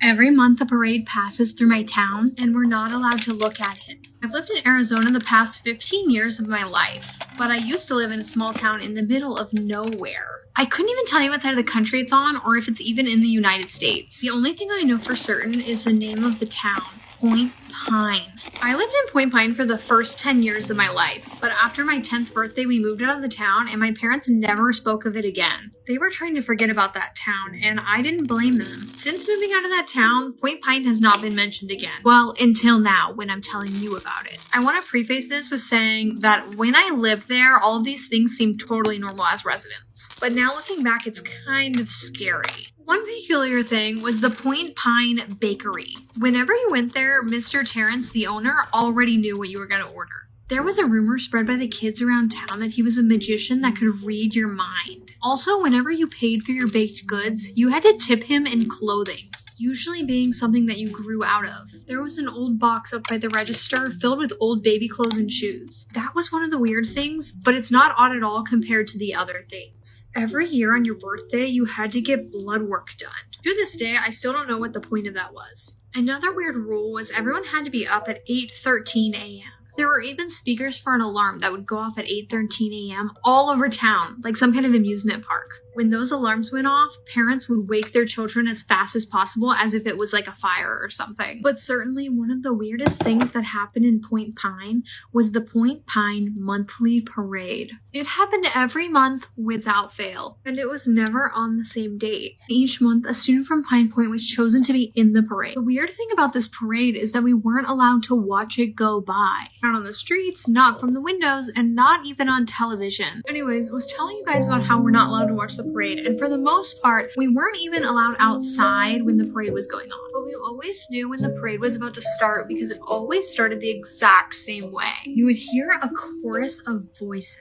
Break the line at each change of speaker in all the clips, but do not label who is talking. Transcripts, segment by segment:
Every month a parade passes through my town and we're not allowed to look at it. I've lived in Arizona the past 15 years of my life, but I used to live in a small town in the middle of nowhere. I couldn't even tell you what side of the country it's on or if it's even in the United States. The only thing I know for certain is the name of the town, Point Pine. I lived in Point Pine for the first 10 years of my life, but after my 10th birthday we moved out of the town and my parents never spoke of it again. They were trying to forget about that town and I didn't blame them. Since moving out of that town, Point Pine has not been mentioned again. Well, until now when I'm telling you about it. I want to preface this with saying that when I lived there, all of these things seemed totally normal as residents. But now looking back, it's kind of scary. One peculiar thing was the Point Pine Bakery. Whenever you went there, Mr. Terrence, the owner, already knew what you were going to order. There was a rumor spread by the kids around town that he was a magician that could read your mind. Also, whenever you paid for your baked goods, you had to tip him in clothing, usually being something that you grew out of. There was an old box up by the register filled with old baby clothes and shoes. That was one of the weird things, but it's not odd at all compared to the other things. Every year on your birthday, you had to get blood work done. To this day, I still don't know what the point of that was. Another weird rule was everyone had to be up at 8:13 a.m. There were even speakers for an alarm that would go off at 8:13 a.m. all over town, like some kind of amusement park. When those alarms went off, parents would wake their children as fast as possible as if it was like a fire or something. But certainly one of the weirdest things that happened in Point Pine was the Point Pine monthly parade. It happened every month without fail, and it was never on the same date. Each month, a student from Pine Point was chosen to be in the parade. The weird thing about this parade is that we weren't allowed to watch it go by. Not on the streets, not from the windows, and not even on television. Anyways, I was telling you guys about how we're not allowed to watch the parade, and for the most part, we weren't even allowed outside when the parade was going on. But we always knew when the parade was about to start because it always started the exact same way. You would hear a chorus of voices,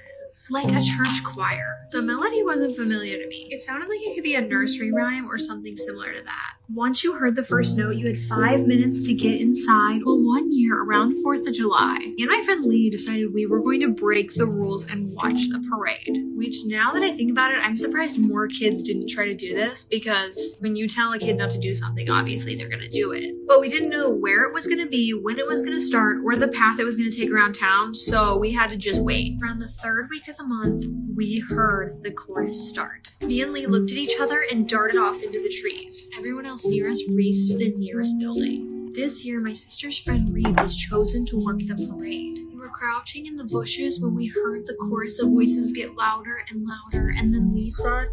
like a church choir. The melody wasn't familiar to me. It sounded like it could be a nursery rhyme or something similar to that. Once you heard the first note, you had 5 minutes to get inside. Well, one year around 4th of July, me and my friend Lee decided we were going to break the rules and watch the parade. Which, now that I think about it, I'm surprised more kids didn't try to do this, because when you tell a kid not to do something, obviously they're gonna do it. But we didn't know where it was gonna be, when it was gonna start, or the path it was gonna take around town, so we had to just wait. Around the 3rd week of the month, we heard the chorus start. Me and Lee looked at each other and darted off into the trees. Everyone else near us raced to the nearest building. This year, my sister's friend Reed was chosen to work the parade. We were crouching in the bushes when we heard the chorus of voices get louder and louder, and then Lee said,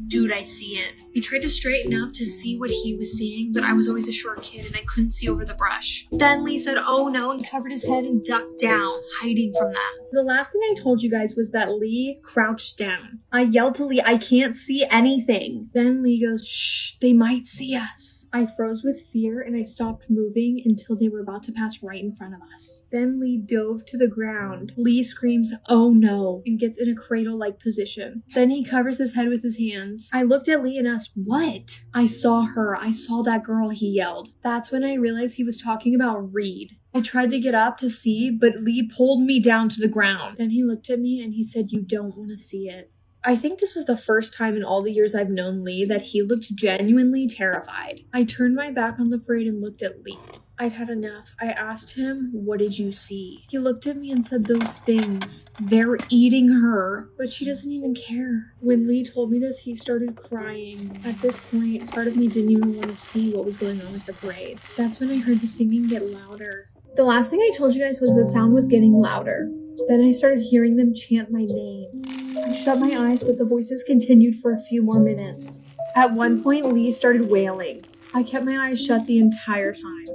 "Dude, I see it." He tried to straighten up to see what he was seeing, but I was always a short kid and I couldn't see over the brush. Then Lee said, "Oh no," and covered his head and ducked down, hiding from them. The last thing I told you guys was that Lee crouched down. I yelled to Lee, "I can't see anything." Then Lee goes, "Shh, they might see us." I froze with fear and I stopped moving until they were about to pass right in front of us. Then Lee dove to the ground. Lee screams, "Oh no," and gets in a cradle-like position. Then he covers his head with his hands. I looked at Lee and asked, "What?" "I saw her. I saw that girl," he yelled. That's when I realized he was talking about Reed. I tried to get up to see, but Lee pulled me down to the ground. Then he looked at me and he said, "You don't want to see it." I think this was the first time in all the years I've known Lee that he looked genuinely terrified. I turned my back on the parade and looked at Lee. I'd had enough. I asked him, "What did you see?" He looked at me and said, "Those things. They're eating her." But she doesn't even care. When Lee told me this, he started crying. At this point, part of me didn't even want to see what was going on with the parade. That's when I heard the singing get louder. The last thing I told you guys was the sound was getting louder. Then I started hearing them chant my name. I shut my eyes, but the voices continued for a few more minutes. At one point, Lee started wailing. I kept my eyes shut the entire time.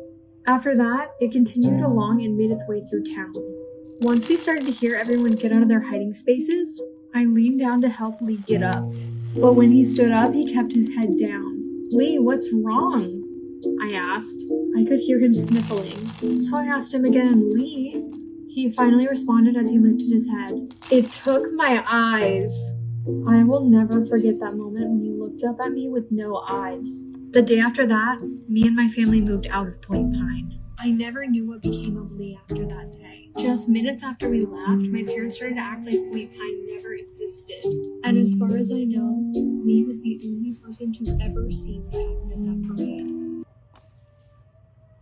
After that, it continued along and made its way through town. Once we started to hear everyone get out of their hiding spaces, I leaned down to help Lee get up. But when he stood up, he kept his head down. "Lee, what's wrong?" I asked. I could hear him sniffling. So I asked him again, "Lee?" He finally responded as he lifted his head. It took my eyes. I will never forget that moment when he looked up at me with no eyes. The day after that, me and my family moved out of Point Pine. I never knew what became of Lee after that day. Just minutes after we left, my parents started to act like Point Pine never existed. And as far as I know, Lee was the only person to ever see what happened at that parade.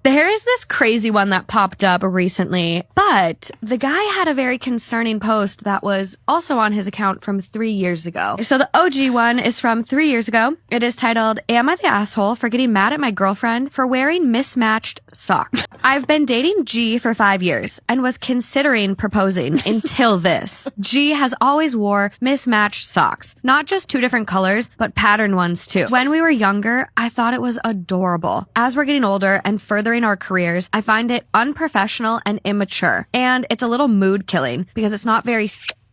There is this crazy one that popped up recently, but the guy had a very concerning post that was also on his account from 3 years ago. So the OG one is from 3 years ago. It is titled, "Am I the asshole for getting mad at my girlfriend for wearing mismatched socks?" I've been dating G for 5 years and was considering proposing until this. G has always wore mismatched socks, not just 2 different colors, but pattern ones too. When we were younger, I thought it was adorable. As we're getting older and furthering our careers, I find it unprofessional and immature. And it's a little mood killing because it's not very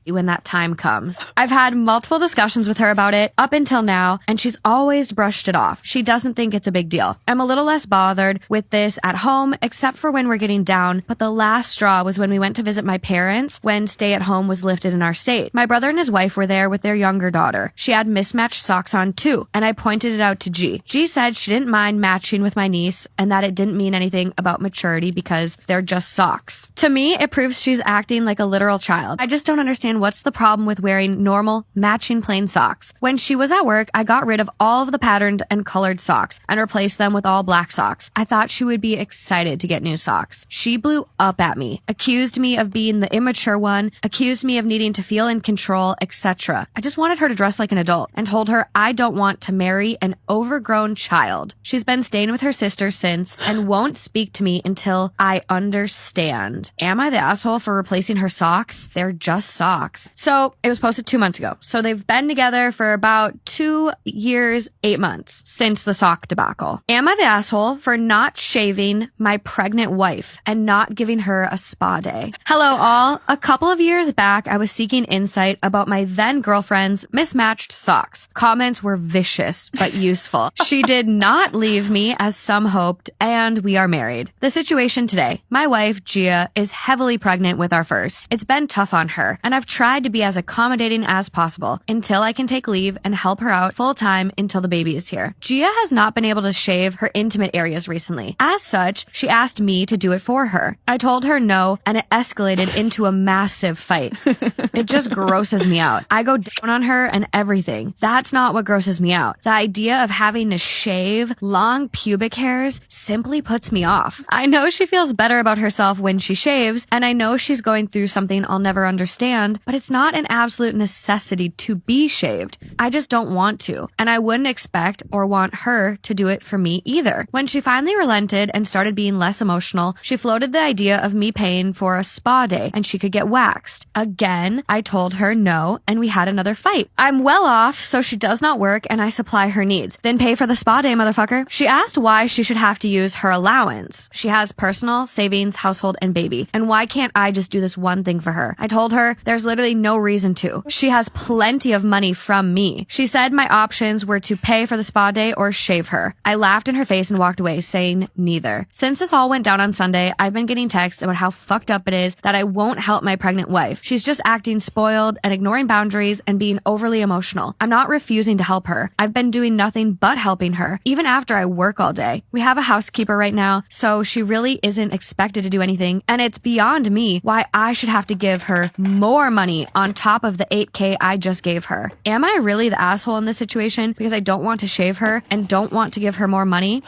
when that time comes. I've had multiple discussions with her about it up until now, and she's always brushed it off. She doesn't think it's a big deal. I'm a little less bothered with this at home, except for when we're getting down, but the last straw was when we went to visit my parents when stay-at-home was lifted in our state. My brother and his wife were there with their younger daughter. She had mismatched socks on too, and I pointed it out to G. G said she didn't mind matching with my niece and that it didn't mean anything about maturity because they're just socks. To me, it proves she's acting like a literal child. I just don't understand what's the problem with wearing normal, matching plain socks. When she was at work, I got rid of all of the patterned and colored socks and replaced them with all black socks. I thought she would be excited to get new socks. She blew up at me, accused me of being the immature one, accused me of needing to feel in control, etc. I just wanted her to dress like an adult and told her I don't want to marry an overgrown child. She's been staying with her sister since and won't speak to me until I understand. Am I the asshole for replacing her socks? They're just socks. So it was posted 2 months ago. So they've been together for about 2 years, 8 months since the sock debacle. Am I the asshole for not shaving my pregnant wife and not giving her a spa day? Hello all. A couple of years back, I was seeking insight about my then girlfriend's mismatched socks. Comments were vicious, but useful. She did not leave me as some hoped, and we are married. The situation today. My wife, Gia, is heavily pregnant with our first. It's been tough on her, and I've tried to be as accommodating as possible until I can take leave and help her out full time until the baby is here. Gia has not been able to shave her intimate areas recently. As such, she asked me to do it for her. I told her no, and it escalated into a massive fight. It just grosses me out. I go down on her and everything. That's not what grosses me out. The idea of having to shave long pubic hairs simply puts me off. I know she feels better about herself when she shaves, and I know she's going through something I'll never understand, but it's not an absolute necessity to be shaved. I just don't want to, and I wouldn't expect or want her to do it for me either. When she finally relented and started being less emotional, she floated the idea of me paying for a spa day and she could get waxed. Again, I told her no, and we had another fight. I'm well off, so she does not work and I supply her needs. Then pay for the spa day, motherfucker. She asked why she should have to use her allowance. She has personal, savings, household, and baby. And why can't I just do this one thing for her? I told her there's literally no reason to. She has plenty of money from me. She said my options were to pay for the spa day or shave her. I laughed in her face and walked away, saying neither. Since this all went down on Sunday, I've been getting texts about how fucked up it is that I won't help my pregnant wife. She's just acting spoiled and ignoring boundaries and being overly emotional. I'm not refusing to help her. I've been doing nothing but helping her, even after I work all day. We have a housekeeper right now, so she really isn't expected to do anything, and it's beyond me why I should have to give her more money on top of the $8,000 I just gave her. Am I really the asshole in this situation because I don't want to shave her and don't want to give her more money?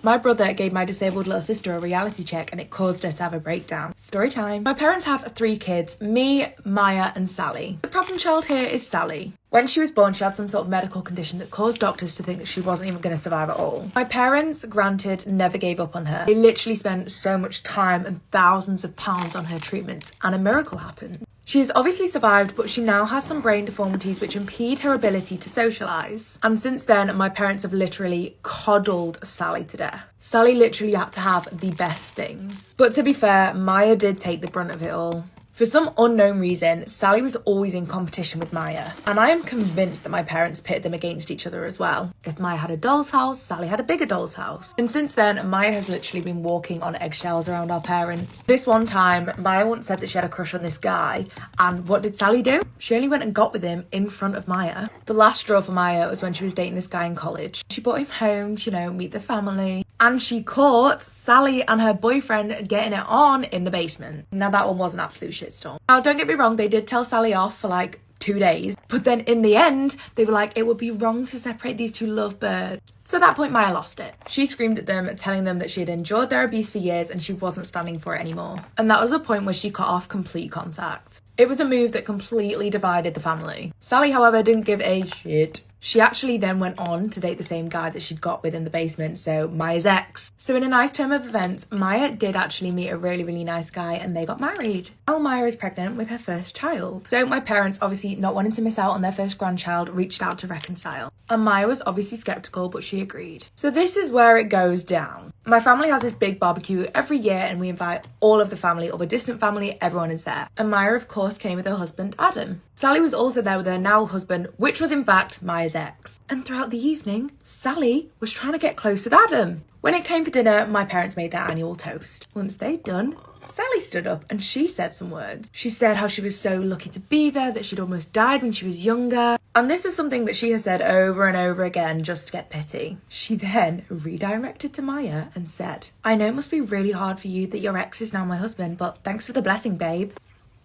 My brother gave my disabled little sister a reality check and it caused her to have a breakdown. Story time. My parents have 3 kids, me, Maya and Sally. The problem child here is Sally. When she was born, she had some sort of medical condition that caused doctors to think that she wasn't even going to survive at all. My parents, granted, never gave up on her. They literally spent so much time and thousands of pounds on her treatments, and a miracle happened. She's obviously survived, but she now has some brain deformities which impede her ability to socialise. And since then, my parents have literally coddled Sally to death. Sally literally had to have the best things. But to be fair, Maya did take the brunt of it all. For some unknown reason, Sally was always in competition with Maya, and I am convinced that my parents pitted them against each other as well. If Maya had a doll's house, Sally had a bigger doll's house. And since then, Maya has literally been walking on eggshells around our parents. This one time, Maya once said that she had a crush on this guy, and what did Sally do? She only went and got with him in front of Maya. The last straw for Maya was when she was dating this guy in college. She brought him home to, meet the family, and she caught Sally and her boyfriend getting it on in the basement. Now that one was an absolute shitstorm. Now don't get me wrong, they did tell Sally off for like 2 days, but then in the end they were like, it would be wrong to separate these two lovebirds. So at that point, Maya lost it. She screamed at them, telling them that she had endured their abuse for years and she wasn't standing for it anymore. And that was the point where she cut off complete contact. It was a move that completely divided the family. Sally, however, didn't give a shit. She actually then went on to date the same guy that she'd got with in the basement, so Maya's ex. So in a nice turn of events, Maya did actually meet a really, really nice guy and they got married. Now Maya is pregnant with her first child. So my parents, obviously not wanting to miss out on their first grandchild, reached out to reconcile. And Maya was obviously skeptical, but she agreed. So this is where it goes down. My family has this big barbecue every year and we invite all of the family, or the distant family, everyone is there. And Maya, of course, came with her husband, Adam. Sally was also there with her now husband, which was in fact Maya's ex. And throughout the evening, Sally was trying to get close with Adam. When it came for dinner, my parents made their annual toast. Once they'd done, Sally stood up and she said some words. She said how she was so lucky to be there, that she'd almost died when she was younger. And this is something that she has said over and over again just to get pity. She then redirected to Maya and said, I know it must be really hard for you that your ex is now my husband, but thanks for the blessing, babe.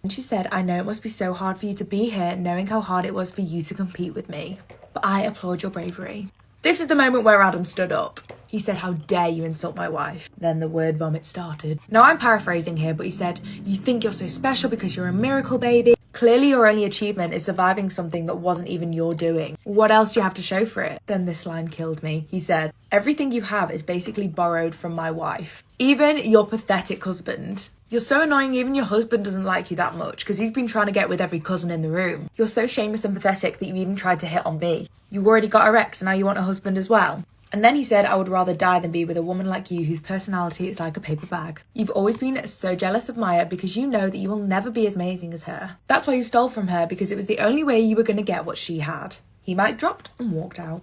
And she said, I know it must be so hard for you to be here, knowing how hard it was for you to compete with me. But I applaud your bravery. This is the moment where Adam stood up. He said, how dare you insult my wife? Then the word vomit started. Now I'm paraphrasing here, but he said, you think you're so special because you're a miracle baby. Clearly your only achievement is surviving something that wasn't even your doing. What else do you have to show for it? Then this line killed me. He said, everything you have is basically borrowed from my wife. Even your pathetic husband. You're so annoying, even your husband doesn't like you that much because he's been trying to get with every cousin in the room. You're so shameless and pathetic that you even tried to hit on me. You already got a ex and now you want a husband as well. And then he said, I would rather die than be with a woman like you whose personality is like a paper bag. You've always been so jealous of Maya because you know that you will never be as amazing as her. That's why you stole from her, because it was the only way you were going to get what she had. He mic dropped and walked out.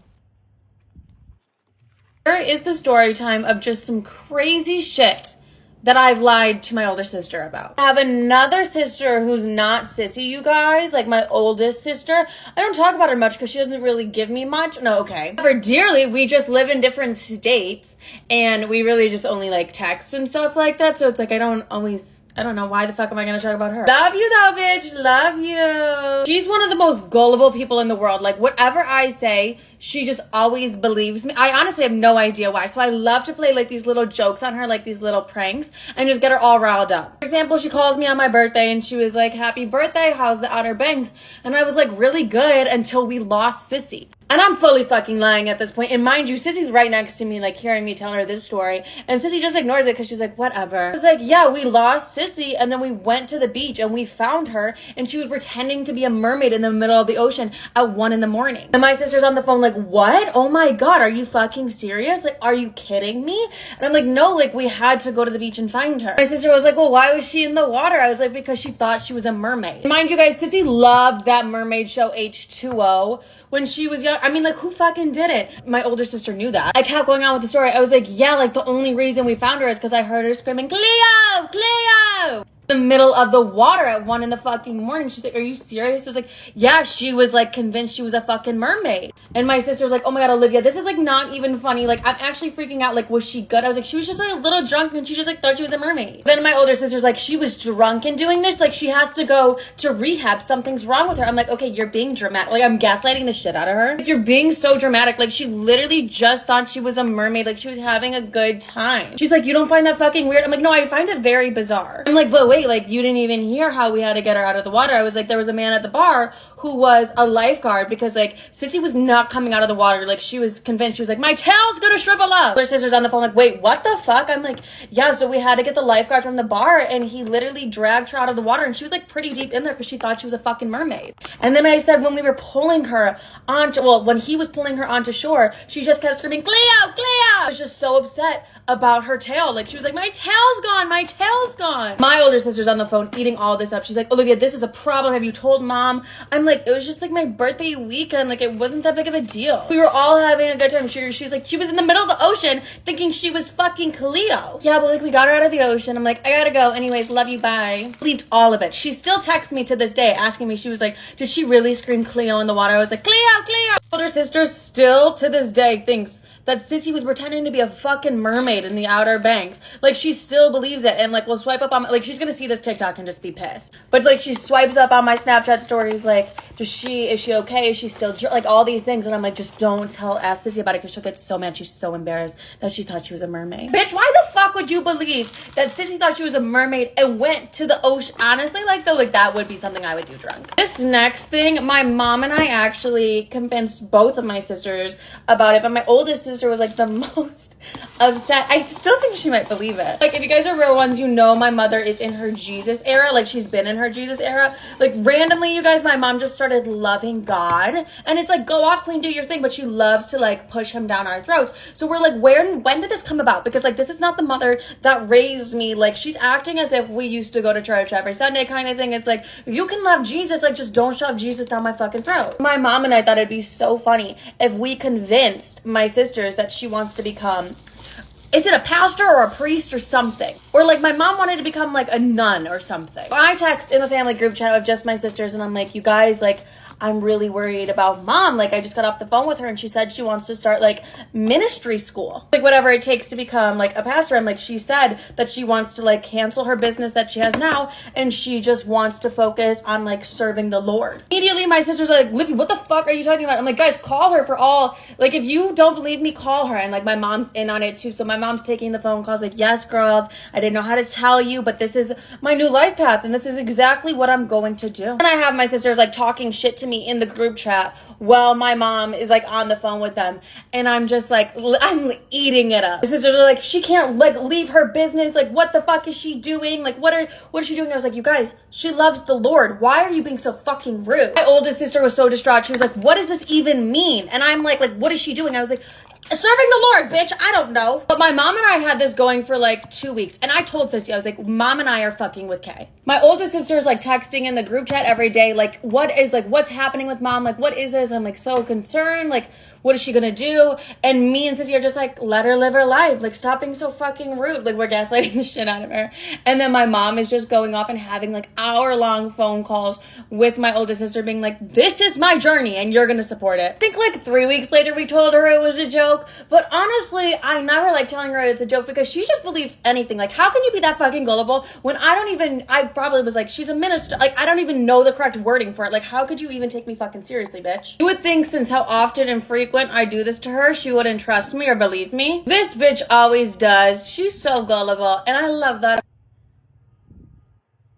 Here is the story time of just some crazy shit that I've lied to my older sister about. I have another sister who's not sissy, you guys, like my oldest sister. I don't talk about her much because she doesn't really give me much. No, okay. For dearly, we just live in different states and we really just only like text and stuff like that. So it's like I don't know, why the fuck am I gonna talk about her? Love you though, bitch. Love you. She's one of the most gullible people in the world. Like, whatever I say, she just always believes me. I honestly have no idea why. So I love to play like these little jokes on her, like these little pranks, and just get her all riled up. For example, she calls me on my birthday and she was like, happy birthday, how's the Outer Banks? And I was like, really good until we lost Sissy. And I'm fully fucking lying at this point. And mind you, Sissy's right next to me, like hearing me tell her this story. And Sissy just ignores it because she's like, whatever. I was like, yeah, we lost Sissy and then we went to the beach and we found her and she was pretending to be a mermaid in the middle of the ocean at 1 a.m. And my sister's on the phone like, what? Oh my God, are you fucking serious? Like, are you kidding me? And I'm like, no, like we had to go to the beach and find her. My sister was like, well, why was she in the water? I was like, because she thought she was a mermaid. Mind you guys, Sissy loved that mermaid show H2O when she was young. I mean, like, who fucking did it? My older sister knew that. I kept going on with the story. I was like, yeah, like the only reason we found her is because I heard her screaming, Cleo, Cleo, the middle of the water at 1 in the fucking morning. She's like, are you serious? I was like, yeah, she was like convinced she was a fucking mermaid. And my sister was like, oh my God, Olivia, this is like not even funny. Like, I'm actually freaking out. Like, was she good? I was like, she was just like a little drunk and she just like thought she was a mermaid. Then my older sister's like, she was drunk and doing this. Like, she has to go to rehab. Something's wrong with her. I'm like, okay, you're being dramatic. Like, I'm gaslighting the shit out of her. Like, you're being so dramatic. Like, she literally just thought she was a mermaid. Like, she was having a good time. She's like, you don't find that fucking weird? I'm like, no, I find it very bizarre. I'm like, but wait, like, you didn't even hear how we had to get her out of the water. I was like, there was a man at the bar who was a lifeguard because like Sissy was not coming out of the water. Like, she was convinced. She was like, my tail's gonna shrivel up. Her sister's on the phone like, wait, what the fuck? I'm like, yeah, so we had to get the lifeguard from the bar and he literally dragged her out of the water and she was like pretty deep in there because she thought she was a fucking mermaid. And then I said, when we were pulling her onto, well, when he was pulling her onto shore, she just kept screaming, Cleo, Cleo. I was just so upset about her tail. Like, she was like, my tail's gone, my tail's gone. My older sister's on the phone eating all this up. She's like, Olivia, this is a problem. Have you told mom? I'm like, it was just like my birthday weekend. Like, it wasn't that big of a deal. We were all having a good time. She's like, she was in the middle of the ocean thinking she was fucking Cleo. Yeah, but like we got her out of the ocean. I'm like, I gotta go. Anyways, love you, bye. Believed all of it. She still texts me to this day asking me, she was like, did she really scream Cleo in the water? I was like, Cleo, Cleo. Older sister still to this day thinks that Sissy was pretending to be a fucking mermaid in the Outer Banks. Like, she still believes it, and like will swipe up on like, she's gonna see this TikTok and just be pissed. But like, she swipes up on my Snapchat stories like, is she okay, is she still like all these things, and I'm like, just don't ask Sissy about it, because she'll get so mad. She's so embarrassed that she thought she was a mermaid. Bitch, why the fuck would you believe that Sissy thought she was a mermaid and went to the ocean? Honestly, like, though, like, that would be something I would do drunk. This next thing, my mom and I actually convinced both of my sisters about it, but my oldest sister was like the most upset. I still think she might believe it. Like, if you guys are real ones, you know my mother is in her Jesus era. Like, she's been in her Jesus era. Like, randomly, you guys, my mom just started loving God, and it's like, go off, queen, do your thing, but she loves to like push him down our throats. So we're like, when did this come about? Because like, this is not the mother that raised me. Like, she's acting as if we used to go to church every Sunday kind of thing. It's like, you can love Jesus, like, just don't shove Jesus down my fucking throat. My mom and I thought it'd be so funny if we convinced my sisters that she wants to become, is it a pastor or a priest or something? Or like, my mom wanted to become like a nun or something. I text in the family group chat of just my sisters, and I'm like, you guys, like, I'm really worried about mom. Like, I just got off the phone with her and she said she wants to start like ministry school, like whatever it takes to become like a pastor. And like, she said that she wants to like cancel her business that she has now, and she just wants to focus on like serving the Lord. Immediately my sisters are like, Livy, what the fuck are you talking about? I'm like, guys, call her for all, like, if you don't believe me, call her. And like, my mom's in on it too. So my mom's taking the phone calls like, yes, girls, I didn't know how to tell you, but this is my new life path, and this is exactly what I'm going to do. And I have my sisters like talking shit to me in the group chat while my mom is like on the phone with them, and I'm just like, I'm eating it up. My sisters are like, she can't like leave her business, like, what the fuck is she doing, like, what is she doing? I was like, you guys, she loves the Lord, why are you being so fucking rude? My oldest sister was so distraught. She was like, what does this even mean? And I'm like, what is she doing? I was like, serving the Lord, bitch. I don't know. But my mom and I had this going for like 2 weeks, and I told Sissy, I was like, mom and I are fucking with Kay. My oldest sister is like texting in the group chat every day, like, what's happening with mom? Like, what is this? I'm like so concerned. Like, what is she gonna do? And me and Sissy are just like, let her live her life. Like, stop being so fucking rude. Like, we're gaslighting the shit out of her. And then my mom is just going off and having like hour-long phone calls with my oldest sister, being like, this is my journey and you're gonna support it. I think like 3 weeks later we told her it was a joke. But honestly, I never like telling her it's a joke, because she just believes anything. Like, how can you be that fucking gullible when I probably was like, she's a minister. Like, I don't even know the correct wording for it. Like, how could you even take me fucking seriously, bitch? You would think, since how often and frequent I do this to her, she wouldn't trust me or believe me. This bitch always does. She's so gullible, and I love that.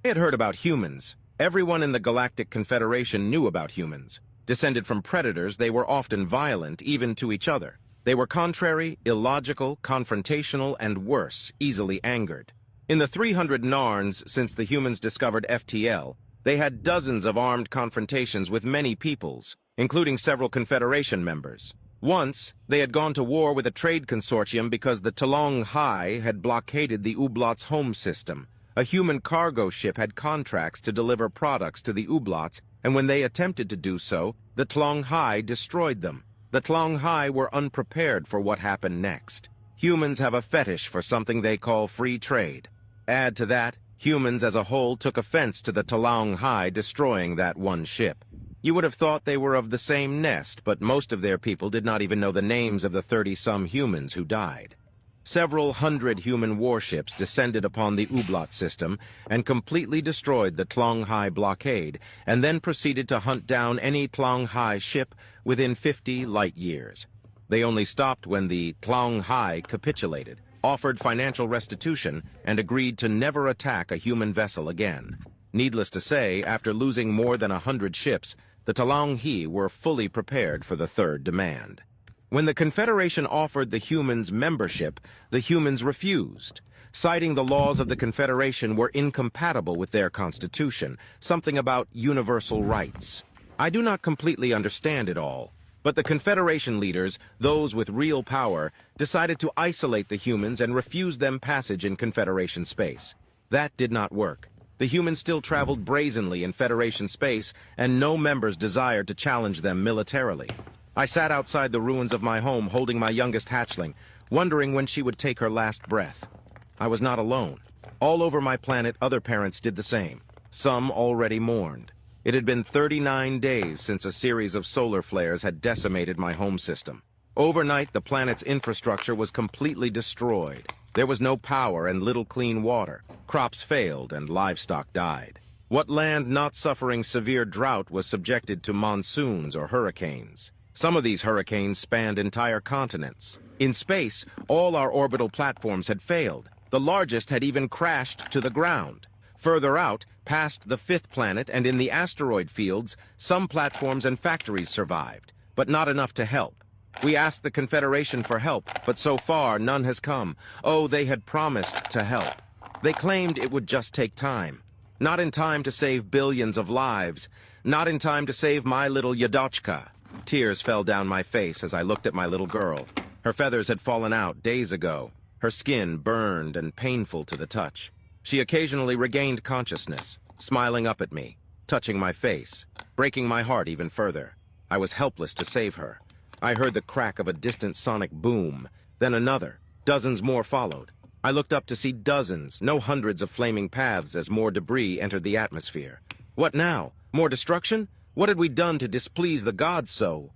I had heard about humans. Everyone in the Galactic Confederation knew about humans. Descended from predators, they were often violent, even to each other. They were contrary, illogical, confrontational, and worse, easily angered. In the 300 Narns since the humans discovered FTL, they had dozens of armed confrontations with many peoples, including several Confederation members. Once, they had gone to war with a trade consortium because the Talong Hai had blockaded the Ublots' home system. A human cargo ship had contracts to deliver products to the Ublots, and when they attempted to do so, the Talong Hai destroyed them. The Talong Hai were unprepared for what happened next. Humans have a fetish for something they call free trade. Add to that, humans as a whole took offense to the Talong Hai destroying that one ship. You would have thought they were of the same nest, but most of their people did not even know the names of the 30-some humans who died. Several hundred human warships descended upon the Ublot system and completely destroyed the Tlong Hai blockade, and then proceeded to hunt down any Tlong Hai ship within 50 light years. They only stopped when the Tlong Hai capitulated, offered financial restitution, and agreed to never attack a human vessel again. Needless to say, after losing more than 100 ships, the Talong Hi were fully prepared for the third demand. When the Confederation offered the humans membership, the humans refused, citing the laws of the Confederation were incompatible with their constitution, something about universal rights. I do not completely understand it all, but the Confederation leaders, those with real power, decided to isolate the humans and refuse them passage in Confederation space. That did not work. The humans still traveled brazenly in Federation space, and no members desired to challenge them militarily. I sat outside the ruins of my home holding my youngest hatchling, wondering when she would take her last breath. I was not alone. All over my planet, other parents did the same. Some already mourned. It had been 39 days since a series of solar flares had decimated my home system. Overnight, the planet's infrastructure was completely destroyed. There was no power and little clean water. Crops failed and livestock died. What land not suffering severe drought was subjected to monsoons or hurricanes. Some of these hurricanes spanned entire continents. In space, all our orbital platforms had failed. The largest had even crashed to the ground. Further out, past the fifth planet and in the asteroid fields, some platforms and factories survived, but not enough to help. We asked the Confederation for help, but so far none has come. Oh, they had promised to help. They claimed it would just take time. Not in time to save billions of lives. Not in time to save my little Yadochka. Tears fell down my face as I looked at my little girl. Her feathers had fallen out days ago. Her skin burned and painful to the touch. She occasionally regained consciousness, smiling up at me, touching my face, breaking my heart even further. I was helpless to save her. I heard the crack of a distant sonic boom, then another. Dozens more followed. I looked up to see dozens, no hundreds of flaming paths as more debris entered the atmosphere. What now? More destruction? What had we done to displease the gods so?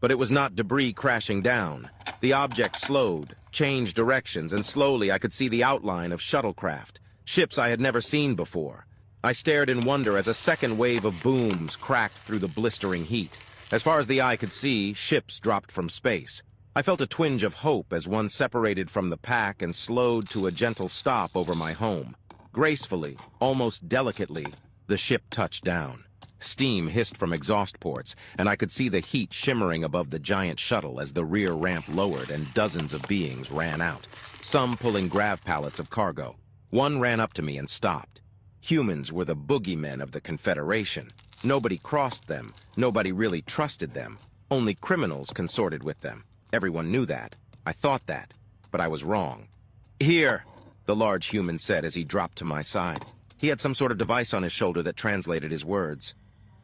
But it was not debris crashing down. The object slowed, changed directions, and slowly I could see the outline of shuttlecraft, ships I had never seen before. I stared in wonder as a second wave of booms cracked through the blistering heat. As far as the eye could see, ships dropped from space. I felt a twinge of hope as one separated from the pack and slowed to a gentle stop over my home. Gracefully, almost delicately, the ship touched down. Steam hissed from exhaust ports, and I could see the heat shimmering above the giant shuttle as the rear ramp lowered and dozens of beings ran out, some pulling grav pallets of cargo. One ran up to me and stopped. Humans were the boogeymen of the Confederation. Nobody crossed them. Nobody really trusted them. Only criminals consorted with them. Everyone knew that. I thought that. But I was wrong. "Here," the large human said as he dropped to my side. He had some sort of device on his shoulder that translated his words.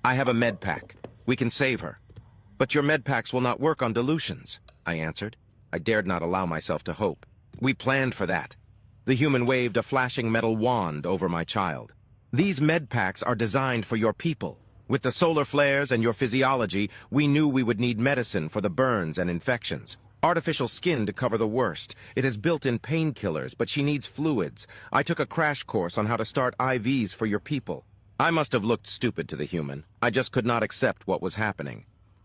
"I have a med pack. We can save her." "But your med packs will not work on dilutions," I answered. I dared not allow myself to hope. "We planned for that." The human waved a flashing metal wand over my child. "These med packs are designed for your people. With the solar flares and your physiology, we knew we would need medicine for the burns and infections. Artificial skin to cover the worst. It has built-in painkillers, but she needs fluids. I took a crash course on how to start IVs for your people." I must have looked stupid to the human. I just could not accept what was happening.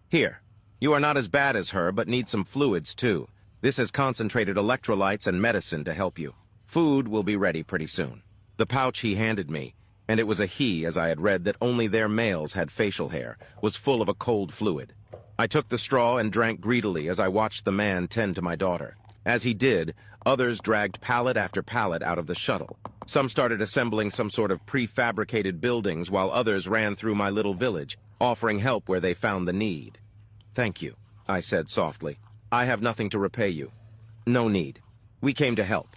"Here, you are not as bad as her, but need some fluids too. This has concentrated electrolytes and medicine to help you. Food will be ready pretty soon." The pouch he handed me, and it was a he as I had read that only their males had facial hair, was full of a cold fluid. I took the straw and drank greedily as I watched the man tend to my daughter. As he did, others dragged pallet after pallet out of the shuttle. Some started assembling some sort of prefabricated buildings while others ran through my little village, offering help where they found the need. "Thank you," I said softly. "I have nothing to repay you." "No need. We came to help."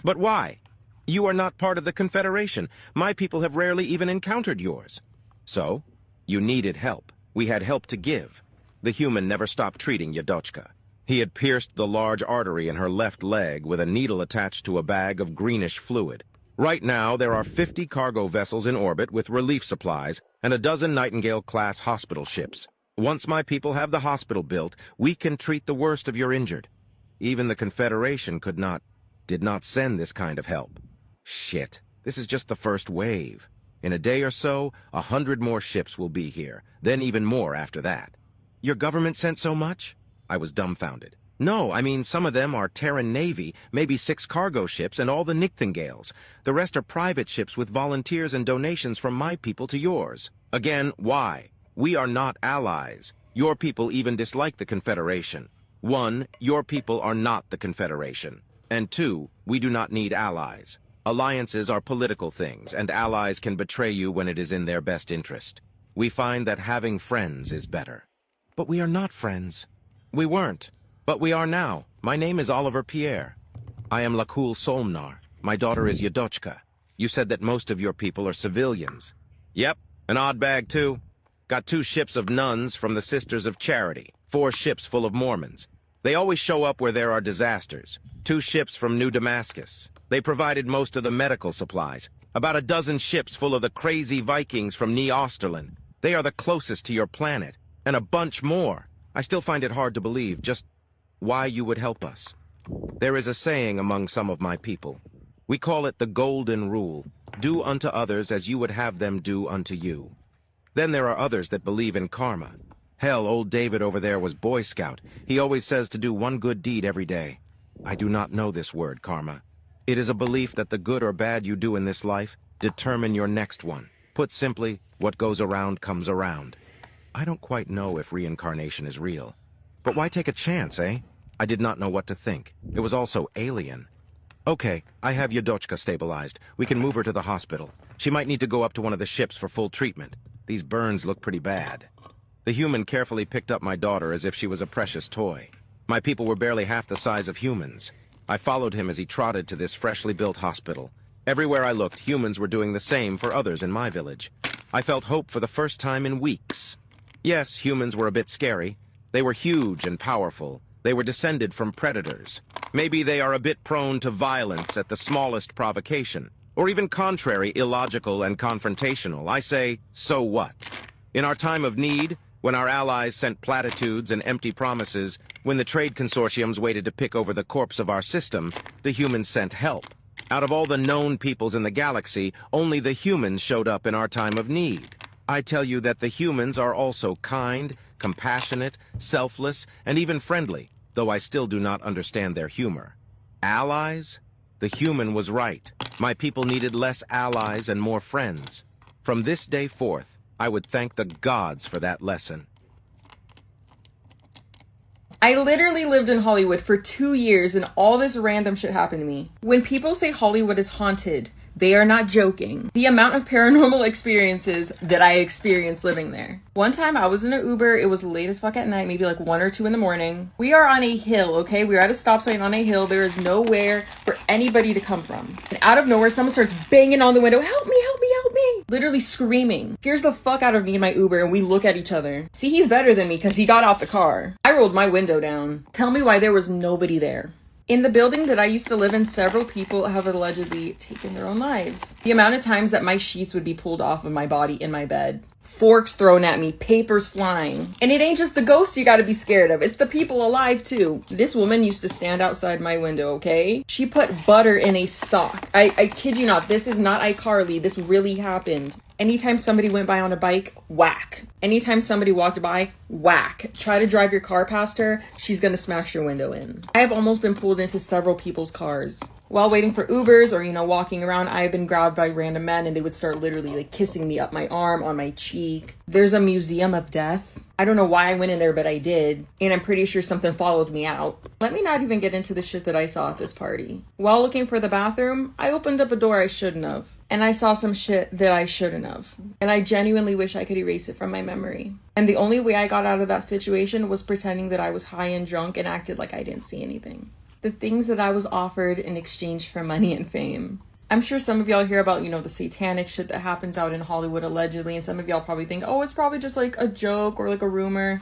"But why? You are not part of the Confederation. My people have rarely even encountered yours." "So? You needed help. We had help to give." The human never stopped treating Yadochka. He had pierced the large artery in her left leg with a needle attached to a bag of greenish fluid. Right now, there are 50 cargo vessels in orbit with relief supplies and a dozen Nightingale-class hospital ships. Once my people have the hospital built, we can treat the worst of your injured. Even the Confederation did not send this kind of help. Shit, this is just the first wave. In a day or so, 100 more ships will be here, then even more after that. Your government sent so much? I was dumbfounded. No, I mean, some of them are Terran Navy, maybe 6 cargo ships, and all the Nightingales. The rest are private ships with volunteers and donations from my people to yours. Again, why? We are not allies. Your people even dislike the Confederation. 1, your people are not the Confederation. And 2, we do not need allies. Alliances are political things, and allies can betray you when it is in their best interest. We find that having friends is better. But we are not friends. We weren't. But we are now. My name is Oliver Pierre. I am Lakul Solmnar. My daughter is Yadochka. You said that most of your people are civilians. Yep, an odd bag too. Got 2 ships of nuns from the Sisters of Charity, 4 ships full of Mormons. They always show up where there are disasters. 2 ships from New Damascus. They provided most of the medical supplies. About a dozen ships full of the crazy Vikings from New Osterland. They are the closest to your planet, and a bunch more. I still find it hard to believe just why you would help us. There is a saying among some of my people. We call it the golden rule. Do unto others as you would have them do unto you. Then there are others that believe in karma. Hell, old David over there was Boy Scout. He always says to do one good deed every day. I do not know this word, karma. It is a belief that the good or bad you do in this life determine your next one. Put simply, what goes around comes around. I don't quite know if reincarnation is real. But why take a chance, eh? I did not know what to think. It was also alien. Okay, I have Yodochka stabilized. We can move her to the hospital. She might need to go up to one of the ships for full treatment. These burns look pretty bad. The human carefully picked up my daughter as if she was a precious toy. My people were barely half the size of humans. I followed him as he trotted to this freshly built hospital. Everywhere I looked, humans were doing the same for others in my village. I felt hope for the first time in weeks. Yes, humans were a bit scary. They were huge and powerful. They were descended from predators. Maybe they are a bit prone to violence at the smallest provocation, or even contrary, illogical and confrontational. I say, so what? In our time of need, when our allies sent platitudes and empty promises, when the trade consortiums waited to pick over the corpse of our system, the humans sent help. Out of all the known peoples in the galaxy, only the humans showed up in our time of need. I tell you that the humans are also kind, compassionate, selfless, and even friendly, though I still do not understand their humor. Allies? The human was right. My people needed less allies and more friends. From this day forth, I would thank the gods for that lesson.
I literally lived in Hollywood for 2 years and all this random shit happened to me. When people say Hollywood is haunted, they are not joking. The amount of paranormal experiences that I experienced living there. One time I was in an Uber, it was late as fuck at night, maybe like 1 or 2 in the morning. We are on a hill, okay? We're at a stop sign on a hill. There is nowhere for anybody to come from. And out of nowhere, someone starts banging on the window, help me, help me, help me. Literally screaming. Scares the fuck out of me in my Uber and we look at each other. See, he's better than me because he got out the car. I rolled my window down. Tell me why there was nobody there. In the building that I used to live in, several people have allegedly taken their own lives. The amount of times that my sheets would be pulled off of my body in my bed, forks thrown at me, papers flying. And it ain't just the ghost you gotta be scared of, it's the people alive too. This woman used to stand outside my window, okay? She put butter in a sock. I kid you not, this is not iCarly, this really happened. Anytime somebody went by on a bike, whack. Anytime somebody walked by, whack. Try to drive your car past her, she's gonna smash your window in. I have almost been pulled into several people's cars. While waiting for Ubers or, walking around, I've been grabbed by random men and they would start literally kissing me up my arm, on my cheek. There's a museum of death. I don't know why I went in there, but I did. And I'm pretty sure something followed me out. Let me not even get into the shit that I saw at this party. While looking for the bathroom, I opened up a door I shouldn't have. And I saw some shit that I shouldn't have. And I genuinely wish I could erase it from my memory. And the only way I got out of that situation was pretending that I was high and drunk and acted like I didn't see anything. The things that I was offered in exchange for money and fame. I'm sure some of y'all hear about, the satanic shit that happens out in Hollywood allegedly, and some of y'all probably think, oh, it's probably just a joke or a rumor.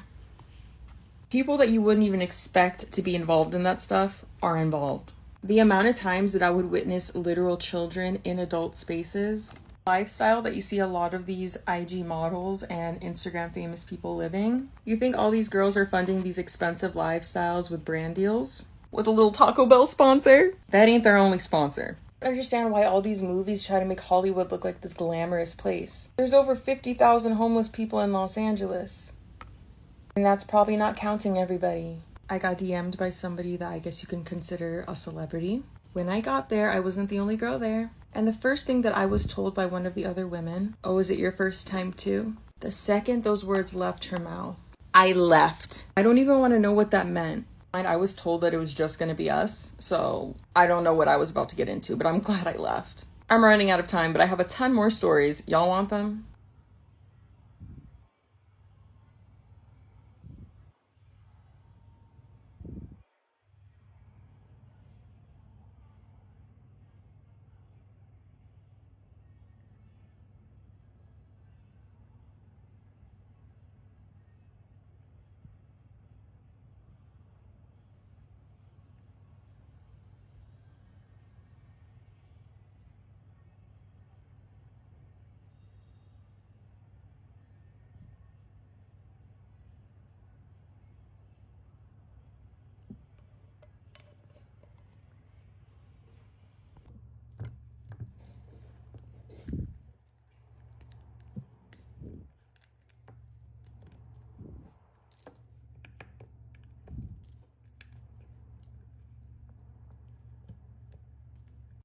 People that you wouldn't even expect to be involved in that stuff are involved. The amount of times that I would witness literal children in adult spaces, lifestyle that you see a lot of these IG models and Instagram famous people living. You think all these girls are funding these expensive lifestyles with brand deals? With a little Taco Bell sponsor? That ain't their only sponsor. I understand why all these movies try to make Hollywood look like this glamorous place. There's over 50,000 homeless people in Los Angeles. And that's probably not counting everybody. I got DM'd by somebody that I guess you can consider a celebrity. When I got there, I wasn't the only girl there. And the first thing that I was told by one of the other women, oh, is it your first time too? The second those words left her mouth, I left. I don't even want to know what that meant. I was told that it was just going to be us, so I don't know what I was about to get into, but I'm glad I left. I'm running out of time, but I have a ton more stories. Y'all want them?